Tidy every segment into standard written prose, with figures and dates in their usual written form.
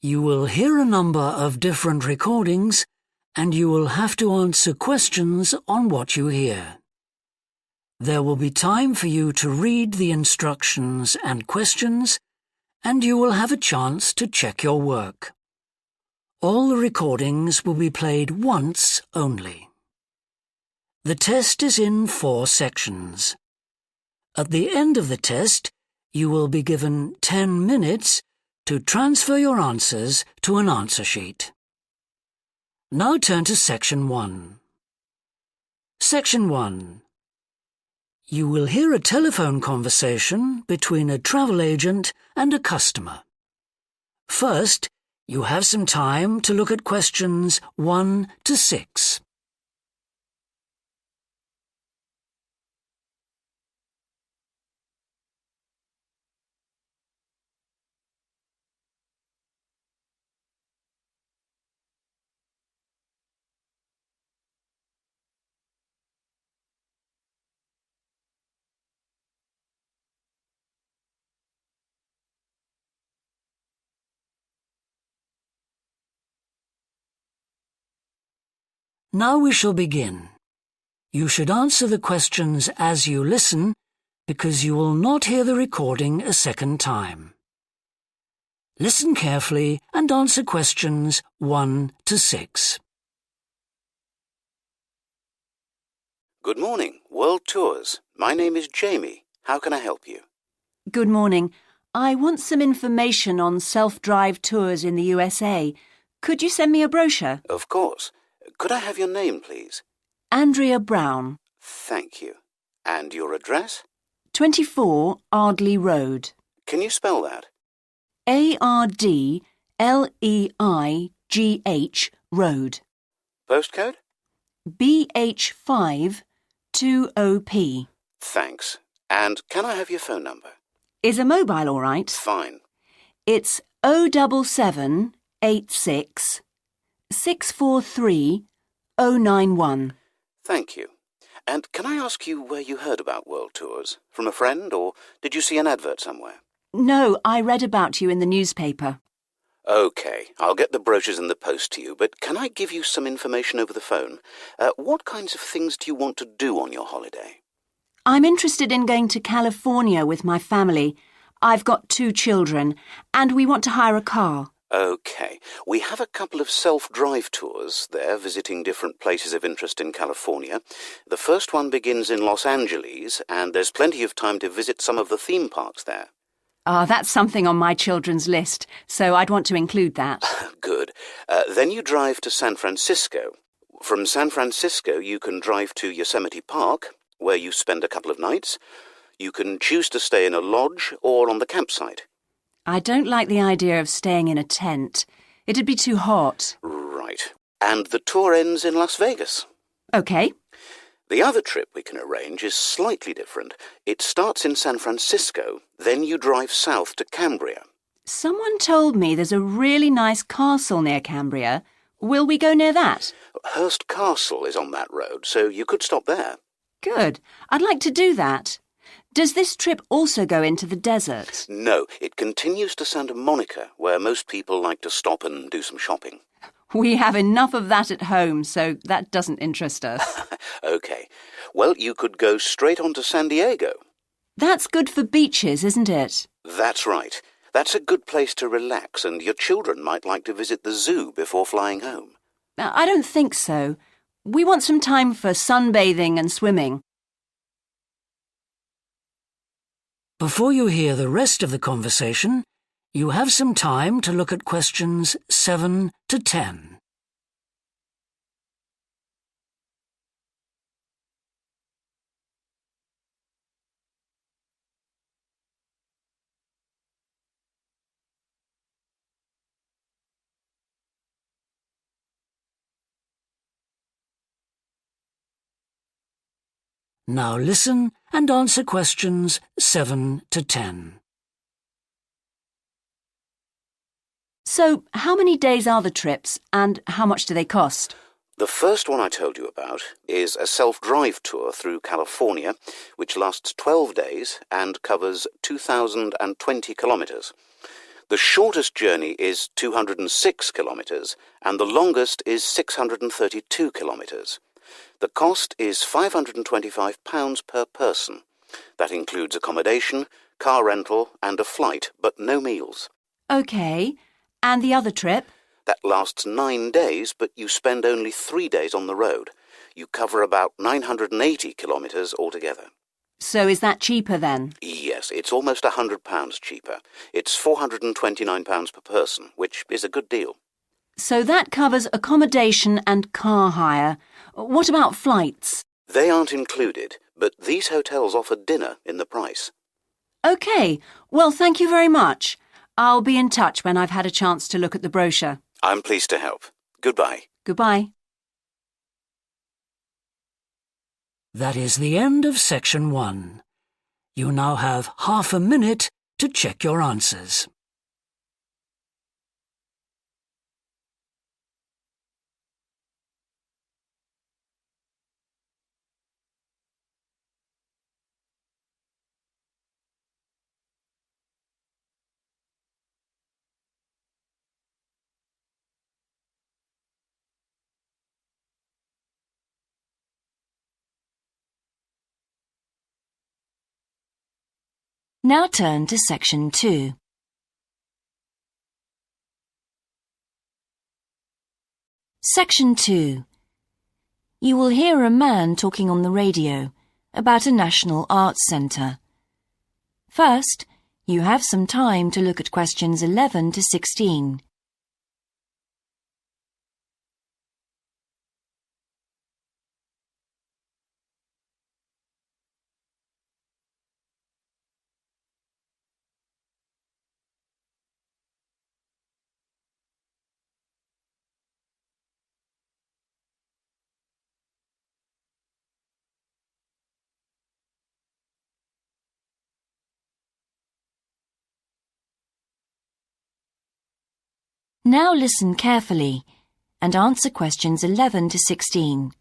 You will hear a number of different recordings, and you will have to answer questions on what you hear. There will be time for you to read the instructions and questions, and you will have a chance to check your work. All the recordings will be played once only. The test is in 4 sections. At the end of the test, you will be given 10 minutes to transfer your answers to an answer sheet. Now turn to Section 1. Section 1. You will hear a telephone conversation between a travel agent and a customer. First, you have some time to look at questions 1 to 6. Now we shall begin. You should answer the questions as you listen, because you will not hear the recording a second time. Listen carefully and answer questions 1 to 6. Good morning, World Tours. My name is Jamie. How can I help you? Good morning. I want some information on self-drive tours in the USA. Could you send me a brochure? Of course. Could I have your name, please? Andrea Brown. Thank you. And your address? 24 Ardley Road. Can you spell that? Ardleigh Road. Postcode? BH5 2OP. Thanks. And can I have your phone number? Is a mobile all right? Fine. It's 07786 643 091. Thank you. And can I ask you where you heard about World Tours? From a friend, or did you see an advert somewhere? No, I read about you in the newspaper. OK, I'll get the brochures in the post to you, but can I give you some information over the phone? What kinds of things do you want to do on your holiday? I'm interested in going to California with my family. I've got 2 children, and we want to hire a car. OK, we have a couple of self-drive tours there visiting different places of interest in California. The first one begins in Los Angeles, and there's plenty of time to visit some of the theme parks there. That's something on my children's list, so I'd want to include that. Good. Then you drive to San Francisco. From San Francisco, you can drive to Yosemite Park, where you spend a couple of nights. You can choose to stay in a lodge or on the campsite. I don't like the idea of staying in a tent. It'd be too hot. Right. And the tour ends in Las Vegas. OK. The other trip we can arrange is slightly different. It starts in San Francisco, then you drive south to Cambria. Someone told me there's a really nice castle near Cambria. Will we go near that? Hearst Castle is on that road, so you could stop there. Good. I'd like to do that. Does this trip also go into the desert? No, it continues to Santa Monica, where most people like to stop and do some shopping. We have enough of that at home, so that doesn't interest us. OK. Well, you could go straight on to San Diego. That's good for beaches, isn't it? That's right. That's a good place to relax, and your children might like to visit the zoo before flying home. I don't think so. We want some time for sunbathing and swimming. Before you hear the rest of the conversation, you have some time to look at questions 7 to 10. Now listen and answer questions 7 to 10. So, how many days are the trips, and how much do they cost? The first one I told you about is a self-drive tour through California, which lasts 12 days and covers 2,020 kilometres. The shortest journey is 206 kilometres and the longest is 632 kilometres. The cost is £525 per person. That includes accommodation, car rental and a flight, but no meals. OK. And the other trip? That lasts 9 days, but you spend only 3 days on the road. You cover about 980 kilometres altogether. So is that cheaper then? Yes, it's almost £100 cheaper. It's £429 per person, which is a good deal. So that covers accommodation and car hire. What about flights? They aren't included, but these hotels offer dinner in the price. OK. Well, thank you very much. I'll be in touch when I've had a chance to look at the brochure. I'm pleased to help. Goodbye. Goodbye. That is the end of section 1. You now have half a minute to check your answers. Now turn to section 2. Section 2. You will hear a man talking on the radio about a national arts centre. First, you have some time to look at questions 11 to 16. Now listen carefully and answer questions 11 to 16.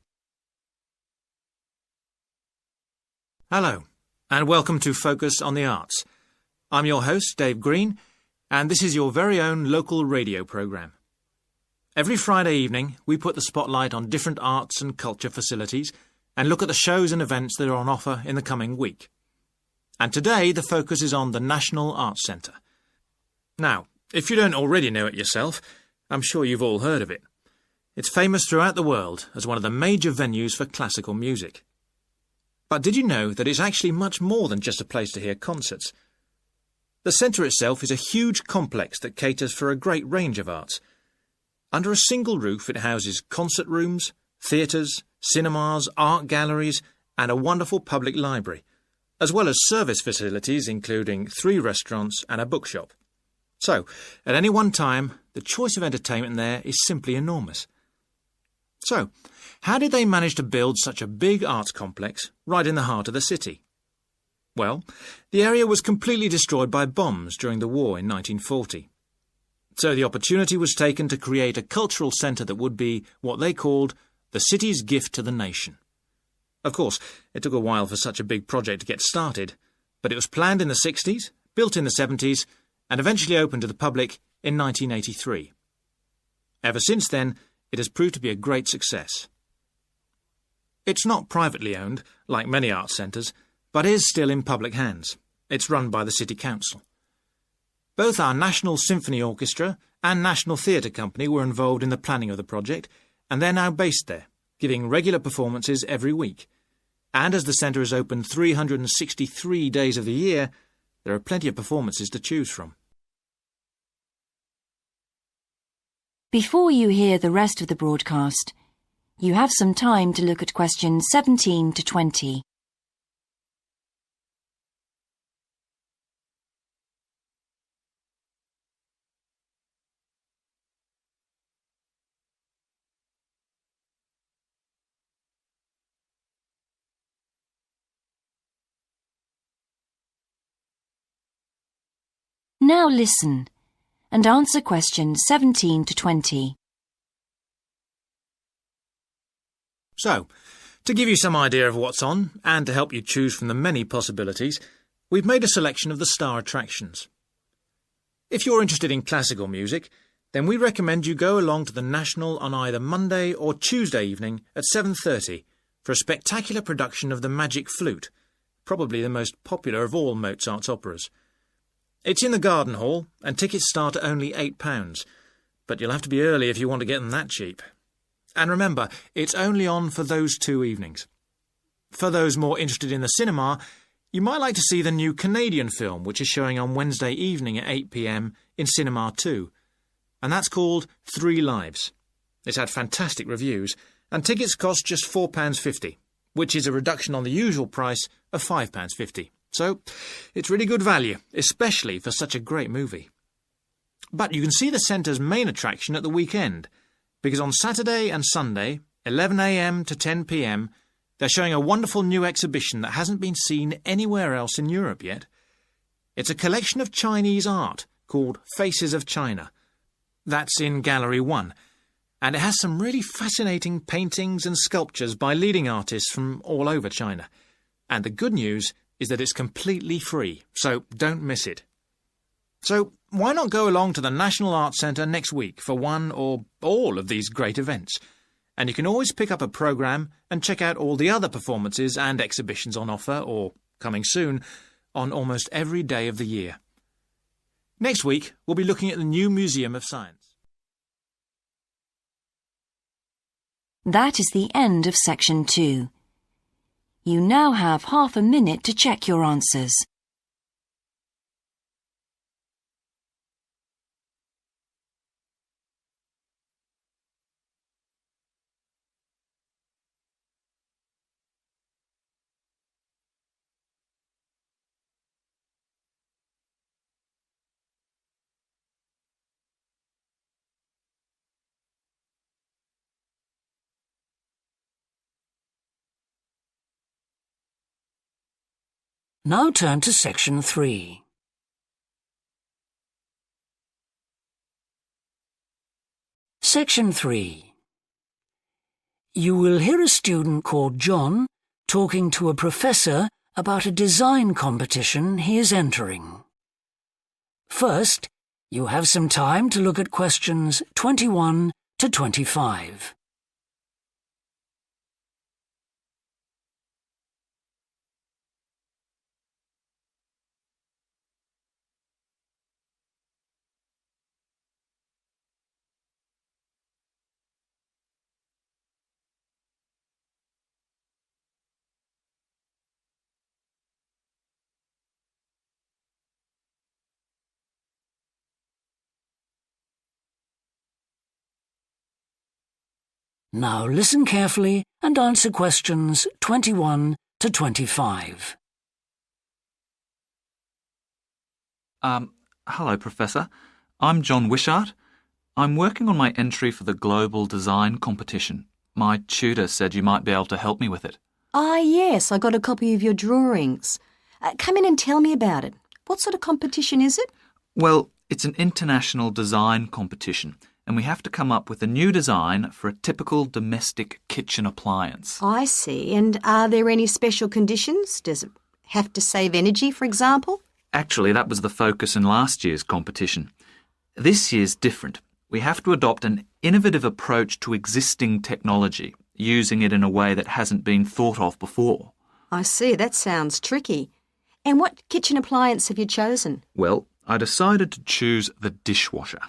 Hello, and welcome to Focus on the Arts. I'm your host, Dave Green, and this is your very own local radio programme. Every Friday evening, we put the spotlight on different arts and culture facilities and look at the shows and events that are on offer in the coming week. And today, the focus is on the National Arts Centre. Now, if you don't already know it yourself, I'm sure you've all heard of it. It's famous throughout the world as one of the major venues for classical music. But did you know that it's actually much more than just a place to hear concerts? The centre itself is a huge complex that caters for a great range of arts. Under a single roof it houses concert rooms, theatres, cinemas, art galleries and a wonderful public library, as well as service facilities including 3 restaurants and a bookshop. So, at any one time, the choice of entertainment there is simply enormous. So, how did they manage to build such a big arts complex right in the heart of the city? Well, the area was completely destroyed by bombs during the war in 1940. So the opportunity was taken to create a cultural centre that would be what they called the city's gift to the nation. Of course, it took a while for such a big project to get started, but it was planned in the 60s, built in the 70s, and eventually opened to the public in 1983. Ever since then, it has proved to be a great success. It's not privately owned, like many arts centres, but is still in public hands. It's run by the City Council. Both our National Symphony Orchestra and National Theatre Company were involved in the planning of the project, and they're now based there, giving regular performances every week. And as the centre is open 363 days of the year, there are plenty of performances to choose from. Before you hear the rest of the broadcast, you have some time to look at questions 17 to 20. Now listen and answer questions 17 to 20. So, to give you some idea of what's on, and to help you choose from the many possibilities, we've made a selection of the star attractions. If you're interested in classical music, then we recommend you go along to the National on either Monday or Tuesday evening at 7:30 for a spectacular production of The Magic Flute, probably the most popular of all Mozart's operas. It's in the Garden Hall, and tickets start at only £8, but you'll have to be early if you want to get them that cheap. And remember, it's only on for those 2 evenings. For those more interested in the cinema, you might like to see the new Canadian film, which is showing on Wednesday evening at 8 p.m. in Cinema 2, and that's called 3 Lives. It's had fantastic reviews, and tickets cost just £4.50, which is a reduction on the usual price of £5.50. So, it's really good value, especially for such a great movie. But you can see the centre's main attraction at the weekend, because on Saturday and Sunday, 11 a.m. to 10 p.m, they're showing a wonderful new exhibition that hasn't been seen anywhere else in Europe yet. It's a collection of Chinese art called Faces of China. That's in Gallery 1, and it has some really fascinating paintings and sculptures by leading artists from all over China. And the good news is that it's completely free, so don't miss it. So why not go along to the National Arts Centre next week for one or all of these great events? And you can always pick up a programme and check out all the other performances and exhibitions on offer, or coming soon, on almost every day of the year. Next week, we'll be looking at the new Museum of Science. That is the end of Section 2. You now have half a minute to check your answers. Now turn to Section 3. Section 3. You will hear a student called John talking to a professor about a design competition he is entering. First, you have some time to look at questions 21 to 25. Now listen carefully and answer questions 21 to 25. Hello, Professor. I'm John Wishart. I'm working on my entry for the Global Design Competition. My tutor said you might be able to help me with it. Ah, yes, I got a copy of your drawings. Come in and tell me about it. What sort of competition is it? Well, it's an international design competition, and we have to come up with a new design for a typical domestic kitchen appliance. I see. And are there any special conditions? Does it have to save energy, for example? Actually, that was the focus in last year's competition. This year's different. We have to adopt an innovative approach to existing technology, using it in a way that hasn't been thought of before. I see. That sounds tricky. And what kitchen appliance have you chosen? Well, I decided to choose the dishwasher.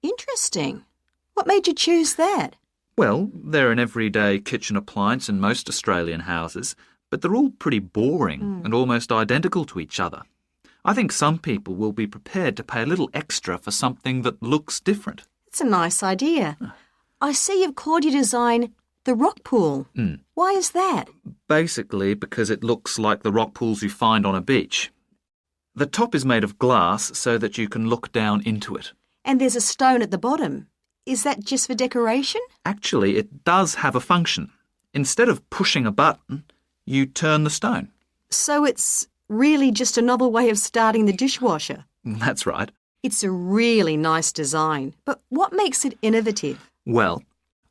Interesting. What made you choose that? Well, they're an everyday kitchen appliance in most Australian houses, but they're all pretty boring and almost identical to each other. I think some people will be prepared to pay a little extra for something that looks different. It's a nice idea. I see you've called your design the rock pool. Why is that? Basically because it looks like the rock pools you find on a beach. The top is made of glass so that you can look down into it. And there's a stone at the bottom. Is that just for decoration? Actually, it does have a function. Instead of pushing a button, you turn the stone. So it's really just a novel way of starting the dishwasher. That's right. It's a really nice design. But what makes it innovative? Well,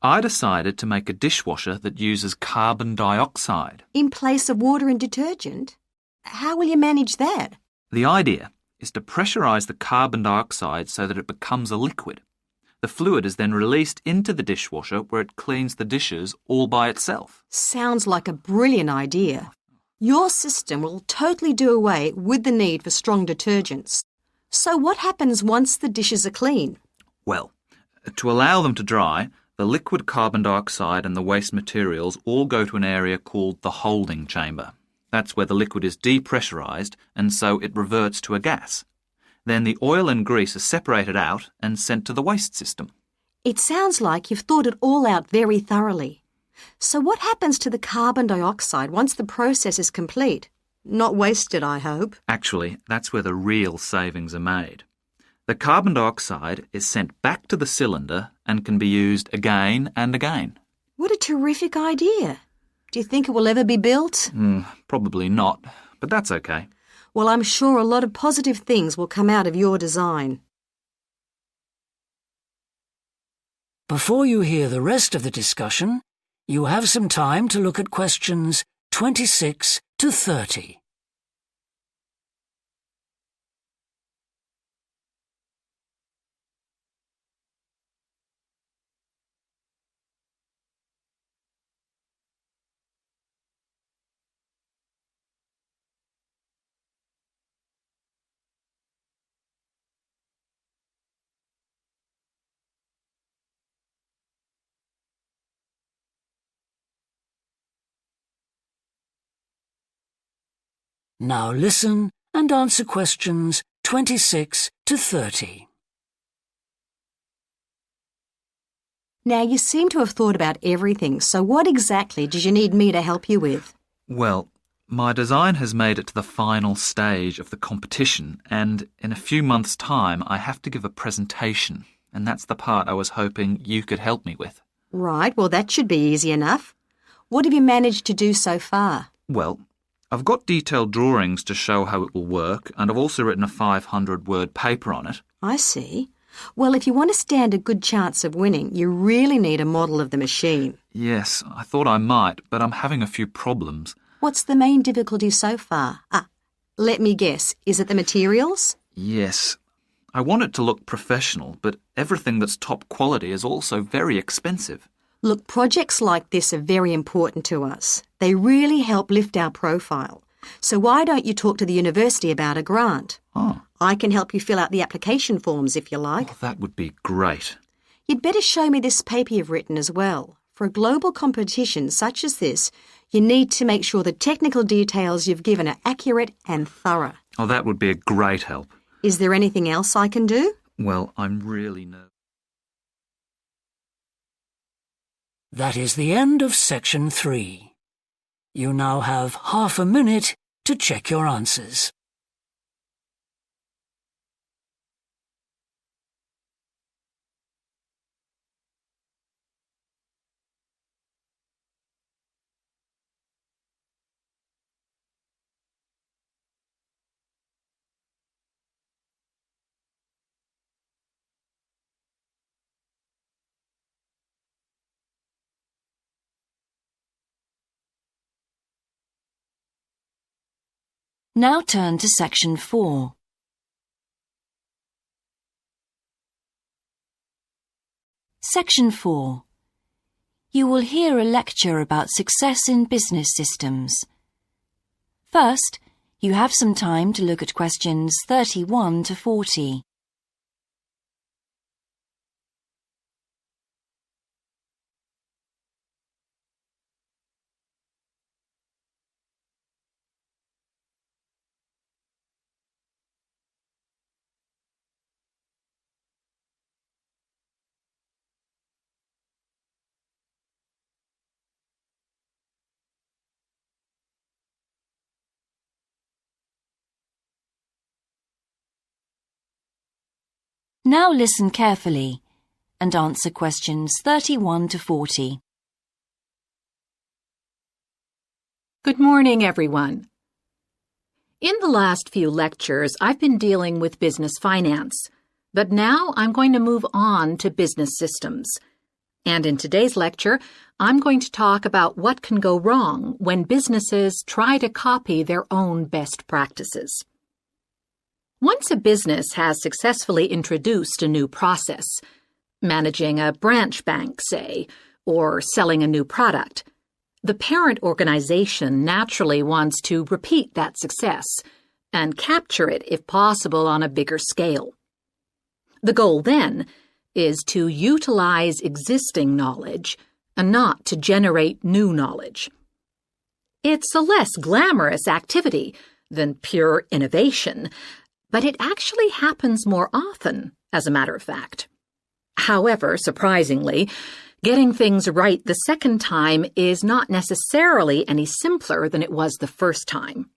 I decided to make a dishwasher that uses carbon dioxide. In place of water and detergent? How will you manage that? The idea is to pressurise the carbon dioxide so that it becomes a liquid. The fluid is then released into the dishwasher where it cleans the dishes all by itself. Sounds like a brilliant idea. Your system will totally do away with the need for strong detergents. So what happens once the dishes are clean? Well, to allow them to dry, the liquid carbon dioxide and the waste materials all go to an area called the holding chamber. That's where the liquid is depressurised and so it reverts to a gas. Then the oil and grease are separated out and sent to the waste system. It sounds like you've thought it all out very thoroughly. So what happens to the carbon dioxide once the process is complete? Not wasted, I hope. Actually, that's where the real savings are made. The carbon dioxide is sent back to the cylinder and can be used again and again. What a terrific idea. Do you think it will ever be built? Probably not, but that's okay. Well, I'm sure a lot of positive things will come out of your design. Before you hear the rest of the discussion, you have some time to look at questions 26 to 30. Now listen and answer questions 26 to 30. Now, you seem to have thought about everything, so what exactly did you need me to help you with? Well, my design has made it to the final stage of the competition, and in a few months' time I have to give a presentation, and that's the part I was hoping you could help me with. Right, well, that should be easy enough. What have you managed to do so far? Well, I've got detailed drawings to show how it will work, and I've also written a 500-word paper on it. I see. Well, if you want to stand a good chance of winning, you really need a model of the machine. Yes, I thought I might, but I'm having a few problems. What's the main difficulty so far? Let me guess. Is it the materials? Yes. I want it to look professional, but everything that's top quality is also very expensive. Look, projects like this are very important to us. They really help lift our profile. So why don't you talk to the university about a grant? Oh. I can help you fill out the application forms if you like. Oh, that would be great. You'd better show me this paper you've written as well. For a global competition such as this, you need to make sure the technical details you've given are accurate and thorough. Oh, that would be a great help. Is there anything else I can do? Well, I'm really nervous. That is the end of section 3. You now have half a minute to check your answers. Now turn to section 4. Section 4. You will hear a lecture about success in business systems. First, you have some time to look at questions 31 to 40. Now listen carefully and answer questions 31 to 40. Good morning, everyone. In the last few lectures, I've been dealing with business finance, but now I'm going to move on to business systems. And in today's lecture, I'm going to talk about what can go wrong when businesses try to copy their own best practices. Once a business has successfully introduced a new process, managing a branch bank, say, or selling a new product, the parent organization naturally wants to repeat that success and capture it, if possible, on a bigger scale. The goal, then, is to utilize existing knowledge and not to generate new knowledge. It's a less glamorous activity than pure innovation, but it actually happens more often, as a matter of fact. However, surprisingly, getting things right the second time is not necessarily any simpler than it was the first time.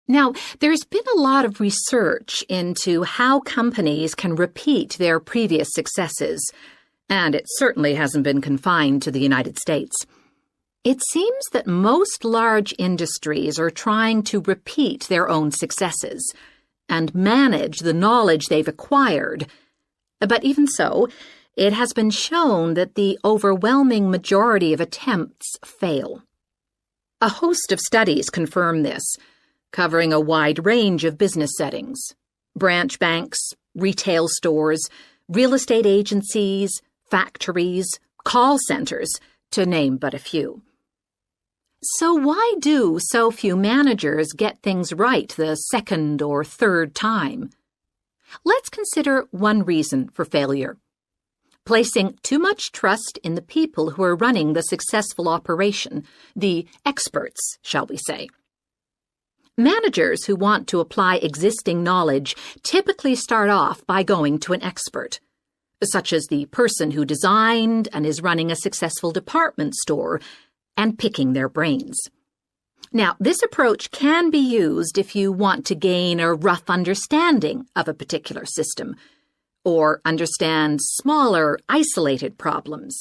Now, there's been a lot of research into how companies can repeat their previous successes, and it certainly hasn't been confined to the United States. It seems that most large industries are trying to repeat their own successes and manage the knowledge they've acquired. But even so, it has been shown that the overwhelming majority of attempts fail. A host of studies confirm this, covering a wide range of business settings: branch banks, retail stores, real estate agencies, factories, call centers, to name but a few. So why do so few managers get things right the second or third time? Let's consider one reason for failure: placing too much trust in the people who are running the successful operation, the experts, shall we say. Managers who want to apply existing knowledge typically start off by going to an expert, such as the person who designed and is running a successful department store, and picking their brains. Now, this approach can be used if you want to gain a rough understanding of a particular system, or understand smaller, isolated problems.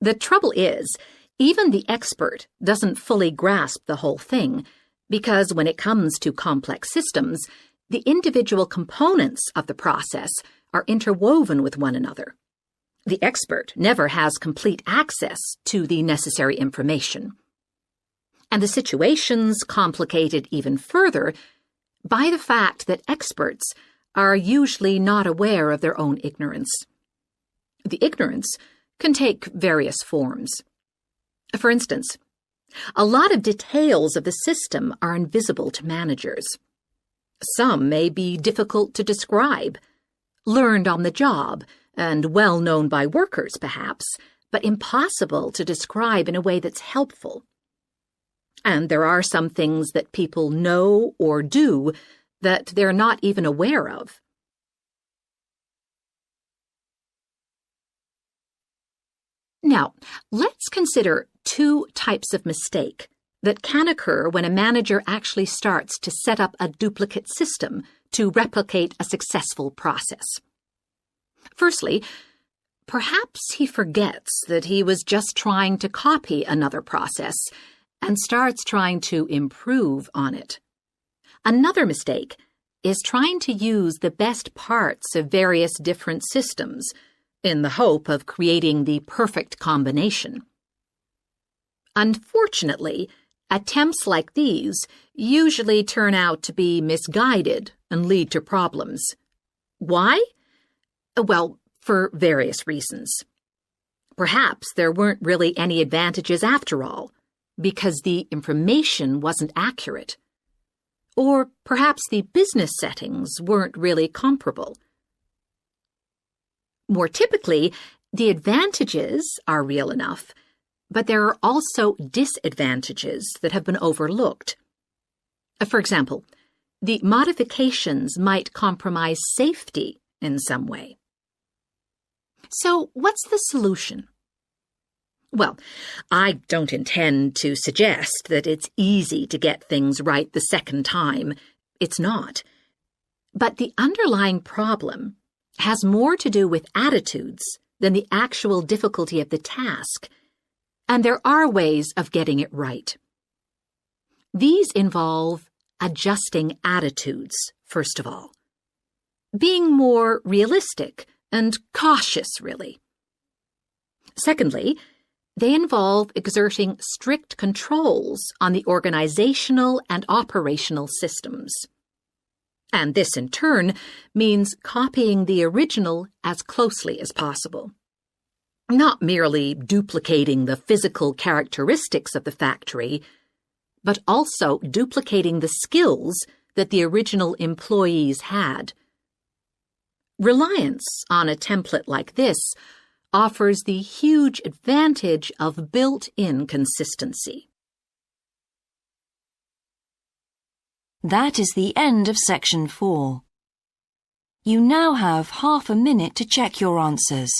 The trouble is, even the expert doesn't fully grasp the whole thing, because when it comes to complex systems, the individual components of the process are interwoven with one another. The expert never has complete access to the necessary information. And the situation's complicated even further by the fact that experts are usually not aware of their own ignorance. The ignorance can take various forms. For instance, a lot of details of the system are invisible to managers. Some may be difficult to describe, learned on the job, and well known by workers, perhaps, but impossible to describe in a way that's helpful. And there are some things that people know or do that they're not even aware of. Now, let's consider two types of mistake that can occur when a manager actually starts to set up a duplicate system to replicate a successful process. Firstly, perhaps he forgets that he was just trying to copy another process and starts trying to improve on it. Another mistake is trying to use the best parts of various different systems in the hope of creating the perfect combination. Unfortunately, attempts like these usually turn out to be misguided and lead to problems. Why? Well, for various reasons. Perhaps there weren't really any advantages after all, because the information wasn't accurate. Or perhaps the business settings weren't really comparable. More typically, the advantages are real enough, but there are also disadvantages that have been overlooked. For example, the modifications might compromise safety in some way. So, what's the solution? Well, I don't intend to suggest that it's easy to get things right the second time. It's not. But the underlying problem has more to do with attitudes than the actual difficulty of the task, and there are ways of getting it right. These involve adjusting attitudes, first of all. Being more realistic and cautious, really. Secondly, they involve exerting strict controls on the organizational and operational systems. And this, in turn, means copying the original as closely as possible. Not merely duplicating the physical characteristics of the factory, but also duplicating the skills that the original employees had. Reliance on a template like this offers the huge advantage of built-in consistency. That is the end of section 4. You now have half a minute to check your answers.